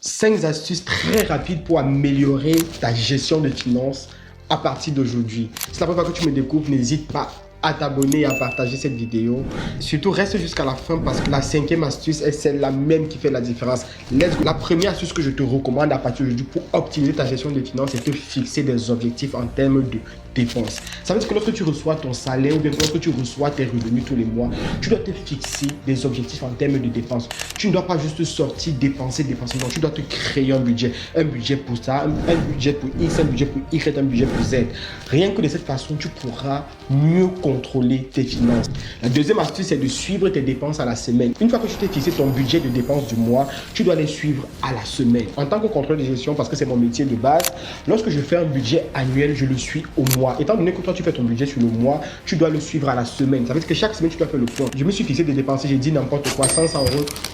5 astuces très rapides pour améliorer ta gestion de finances à partir d'aujourd'hui. Si c'est la première fois que tu me découvres, n'hésite pas à t'abonner et à partager cette vidéo. Surtout, reste jusqu'à la fin parce que la 5e astuce est celle-là même qui fait la différence. La première astuce que je te recommande à partir d'aujourd'hui pour optimiser ta gestion de finances, c'est de te fixer des objectifs en termes de dépenses. Ça veut dire que lorsque tu reçois ton salaire ou bien lorsque tu reçois tes revenus tous les mois, tu dois te fixer des objectifs en termes de dépenses. Tu ne dois pas juste sortir, dépenser. Non, tu dois te créer un budget. Un budget pour ça, un budget pour X, un budget pour Y, un budget pour Z. Rien que de cette façon, tu pourras mieux contrôler tes finances. La deuxième astuce, c'est de suivre tes dépenses à la semaine. Une fois que tu t'es fixé ton budget de dépenses du mois, tu dois les suivre à la semaine. En tant que contrôleur de gestion, parce que c'est mon métier de base, lorsque je fais un budget annuel, je le suis au mois. Étant donné que toi, tu fais ton budget sur le mois, tu dois le suivre à la semaine. Ça veut dire que chaque semaine, tu dois faire le point. Je me suis fixé de dépenser, j'ai dit n'importe quoi, 500 €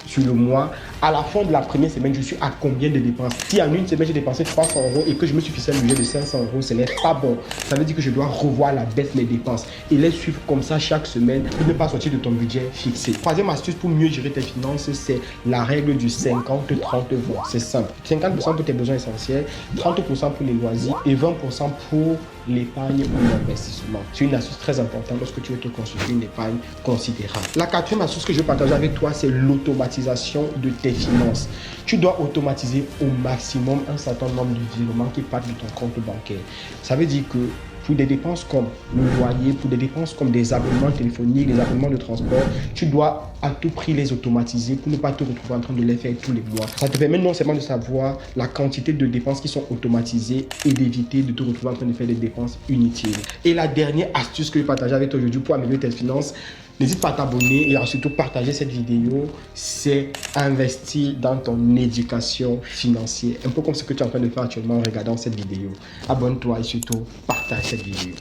sur le mois. À la fin de la première semaine, je suis à combien de dépenses? Si en une semaine, j'ai dépensé 300 € et que je me suis fixé un budget de 500 €, ce n'est pas bon. Ça veut dire que je dois revoir à la baisse mes dépenses et les suivre comme ça chaque semaine pour ne pas sortir de ton budget fixé. Troisième astuce pour mieux gérer tes finances, c'est la règle du 50-30-20. C'est simple. 50% pour tes besoins essentiels, 30% pour les loisirs et 20% pour l'épargne ou l'investissement. C'est une astuce très importante lorsque tu veux te constituer une épargne considérable. La quatrième astuce que je vais partager avec toi, c'est l'automatisation de tes finances. Tu dois automatiser au maximum un certain nombre de virements qui partent de ton compte bancaire. Ça veut dire que pour des dépenses comme le loyer, pour des dépenses comme des abonnements téléphoniques, des abonnements de transport, tu dois à tout prix les automatiser pour ne pas te retrouver en train de les faire tous les mois. Ça te permet non seulement de savoir la quantité de dépenses qui sont automatisées et d'éviter de te retrouver en train de faire des dépenses inutiles. Et la dernière astuce que je vais partager avec toi aujourd'hui pour améliorer tes finances, n'hésite pas à t'abonner et à surtout partager cette vidéo, c'est investir dans ton éducation financière. Un peu comme ce que tu es en train de faire actuellement en regardant cette vidéo. Abonne-toi et surtout partage cette vidéo.